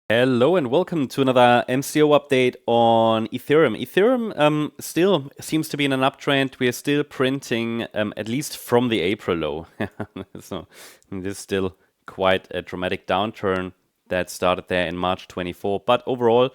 Hello and welcome to another MCO update on Ethereum. Ethereum still seems to be in an uptrend. We are still printing, at least from the April low. So this is still quite a dramatic downturn that started there in March 24. But overall,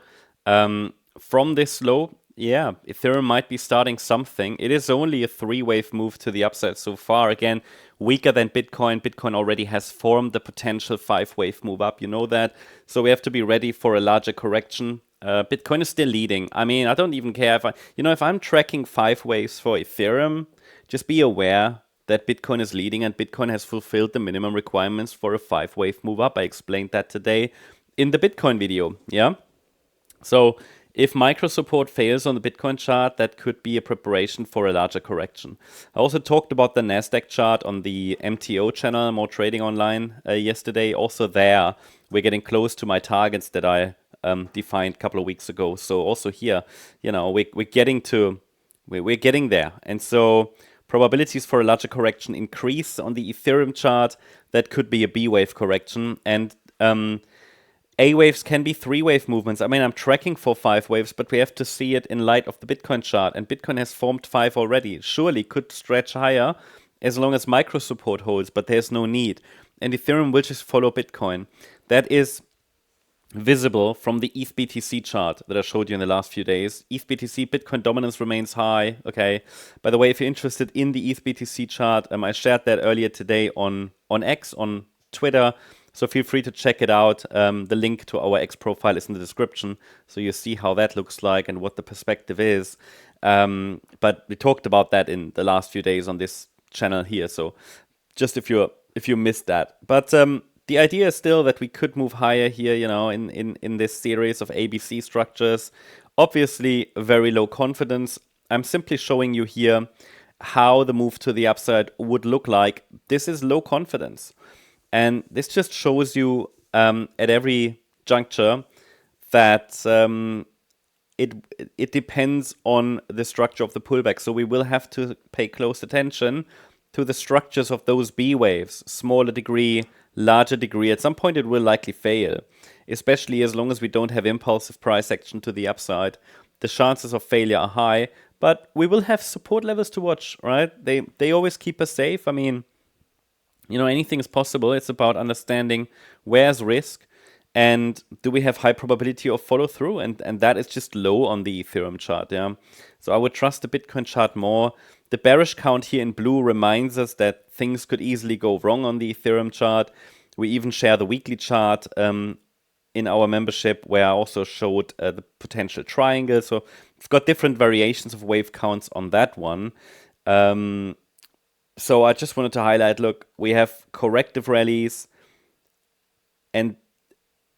from this low, yeah, Ethereum might be starting something. It is only a three-wave move to the upside so far. Again, weaker than Bitcoin. Bitcoin already has formed the potential five-wave move up. You know that. So we have to be ready for a larger correction. Bitcoin is still leading. I mean, I don't even care if I'm tracking five waves for Ethereum, just be aware that Bitcoin is leading and Bitcoin has fulfilled the minimum requirements for a five-wave move up. I explained that today in the Bitcoin video. Yeah. So if micro support fails on the Bitcoin chart, that could be a preparation for a larger correction. I also talked about the Nasdaq chart on the MTO channel, More Trading Online, yesterday. Also there, we're getting close to my targets that I defined a couple of weeks ago. So also here, we're getting there. And so probabilities for a larger correction increase on the Ethereum chart. That could be a B-wave correction. And A waves can be three-wave movements. I mean, I'm tracking for five waves, but we have to see it in light of the Bitcoin chart. And Bitcoin has formed five already. Surely could stretch higher as long as micro support holds, but there's no need. And Ethereum will just follow Bitcoin. That is visible from the ETHBTC chart that I showed you in the last few days. ETHBTC Bitcoin dominance remains high. Okay. By the way, if you're interested in the ETHBTC chart, I shared that earlier today on X, on Twitter. So feel free to check it out. The link to our X profile is in the description, so you see how that looks like and what the perspective is. But we talked about that in the last few days on this channel here. So just if you missed that, but the idea is still that we could move higher here, in this series of ABC structures. Obviously, very low confidence. I'm simply showing you here how the move to the upside would look like. This is low confidence. And this just shows you at every juncture that it depends on the structure of the pullback. So we will have to pay close attention to the structures of those B waves, smaller degree, larger degree. At some point it will likely fail, especially as long as we don't have impulsive price action to the upside. The chances of failure are high, but we will have support levels to watch, right? They always keep us safe. I mean, anything is possible. It's about understanding where's risk and do we have high probability of follow through, and that is just low on the Ethereum chart. Yeah, so I would trust the Bitcoin chart more. The bearish count here in blue reminds us that things could easily go wrong on the Ethereum chart. We even share the weekly chart in our membership, where I also showed the potential triangle. So it's got different variations of wave counts on that one. So I just wanted to highlight, look, we have corrective rallies, and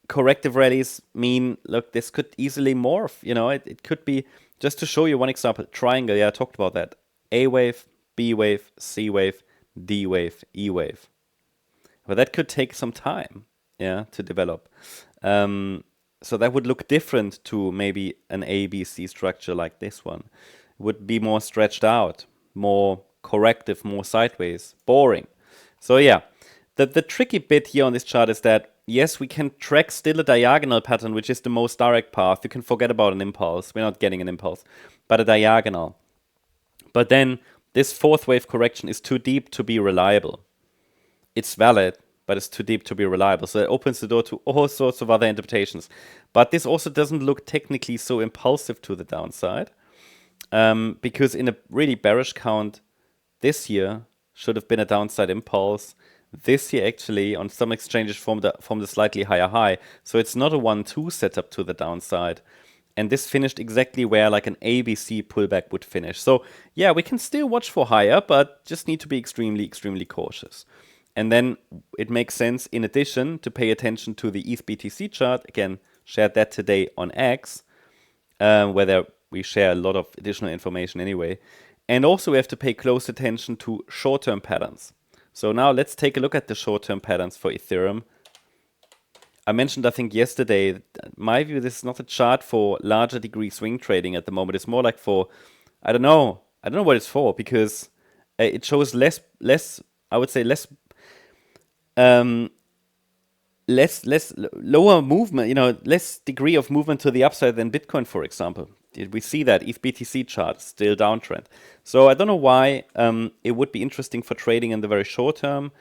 corrective rallies mean, look, this could easily morph. It could be, just to show you one example, triangle. Yeah, I talked about that. A wave, B wave, C wave, D wave, E wave. But that could take some time, yeah, to develop. So that would look different to maybe an A, B, C structure like this one. It would be more stretched out, more corrective, more sideways, boring. So yeah, the tricky bit here on this chart is that, yes, we can track still a diagonal pattern, which is the most direct path. You can forget about an impulse. We're not getting an impulse, but a diagonal. But then this fourth wave correction is too deep to be reliable. It's valid, but it's too deep to be reliable. So it opens the door to all sorts of other interpretations. But this also doesn't look technically so impulsive to the downside, because in a really bearish count, this year should have been a downside impulse. This year, actually, on some exchanges formed a slightly higher high. So it's not a 1-2 setup to the downside. And this finished exactly where like an ABC pullback would finish. So yeah, we can still watch for higher, but just need to be extremely, extremely cautious. And then it makes sense, in addition, to pay attention to the ETHBTC chart. Again, shared that today on X, where we share a lot of additional information anyway. And also we have to pay close attention to short-term patterns. So now let's take a look at the short-term patterns for Ethereum. I mentioned, I think yesterday, in my view, this is not a chart for larger degree swing trading at the moment. It's more like for, I don't know what it's for, because it shows less, I would say less lower movement, less degree of movement to the upside than Bitcoin, for example. We see that ETHBTC chart still downtrend. So I don't know why it would be interesting for trading in the very short term.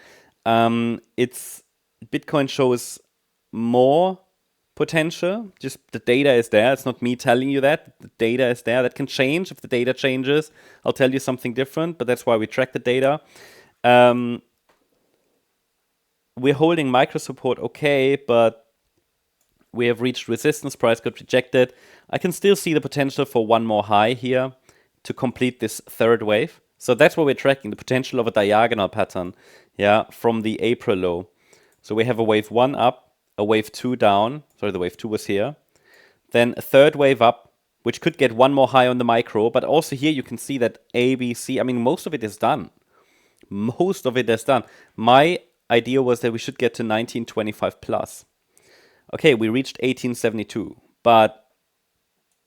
It's Bitcoin shows more potential. Just the data is there. It's not me telling you that. The data is there. That can change. If the data changes, I'll tell you something different, but that's why we track the data. We're holding micro support okay, but we have reached resistance, price got rejected. I can still see the potential for one more high here to complete this third wave. So that's what we're tracking, the potential of a diagonal pattern, yeah, from the April low. So we have a wave 1 up, a wave 2 down. Sorry, the wave 2 was here. Then a third wave up, which could get one more high on the micro. But also here you can see that A, B, C, I mean, most of it is done. Most of it is done. My idea was that we should get to 1925 plus. Okay, we reached 1872, but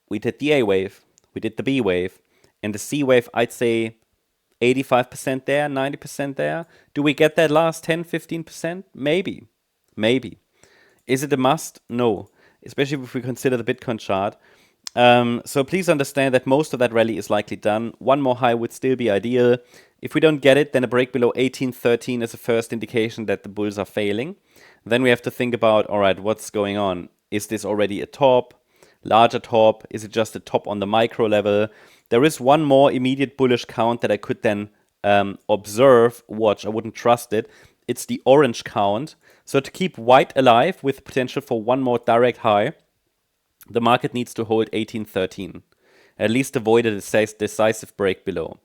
we did the A wave, we did the B wave, and the C wave, I'd say 85% there, 90% there. Do we get that last 10, 15%? Maybe. Maybe. Is it a must? No. Especially if we consider the Bitcoin chart. So please understand that most of that rally is likely done. One more high would still be ideal. If we don't get it, then a break below 1813 is a first indication that the bulls are failing. Then we have to think about, all right, what's going on? Is this already a top? Larger top? Is it just a top on the micro level? There is one more immediate bullish count that I could then observe, watch. I wouldn't trust it. It's the orange count. So to keep white alive with potential for one more direct high, the market needs to hold 1813. At least avoid a decisive break below.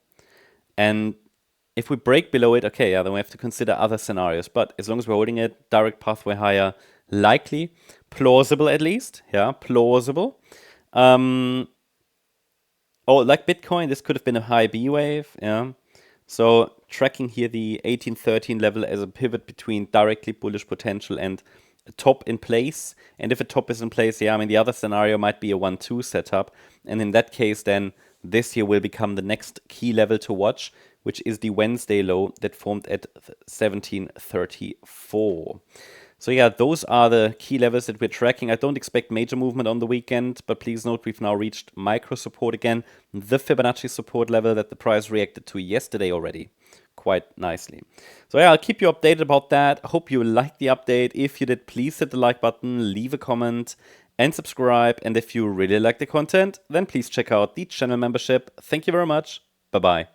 And if we break below it, okay, yeah, then we have to consider other scenarios. But as long as we're holding it, direct pathway higher, likely, plausible at least, yeah, plausible. Oh, like Bitcoin, this could have been a high B wave, yeah. So tracking here the 1813 level as a pivot between directly bullish potential and a top in place. And if a top is in place, yeah, I mean, the other scenario might be a 1-2 setup. And in that case, then this here will become the next key level to watch, which is the Wednesday low that formed at 1734. So yeah, those are the key levels that we're tracking. I don't expect major movement on the weekend, but please note we've now reached micro support again, the Fibonacci support level that the price reacted to yesterday already quite nicely. So yeah, I'll keep you updated about that. I hope you liked the update. If you did, please hit the like button, leave a comment, and subscribe. And if you really like the content, then please check out the channel membership. Thank you very much. Bye-bye.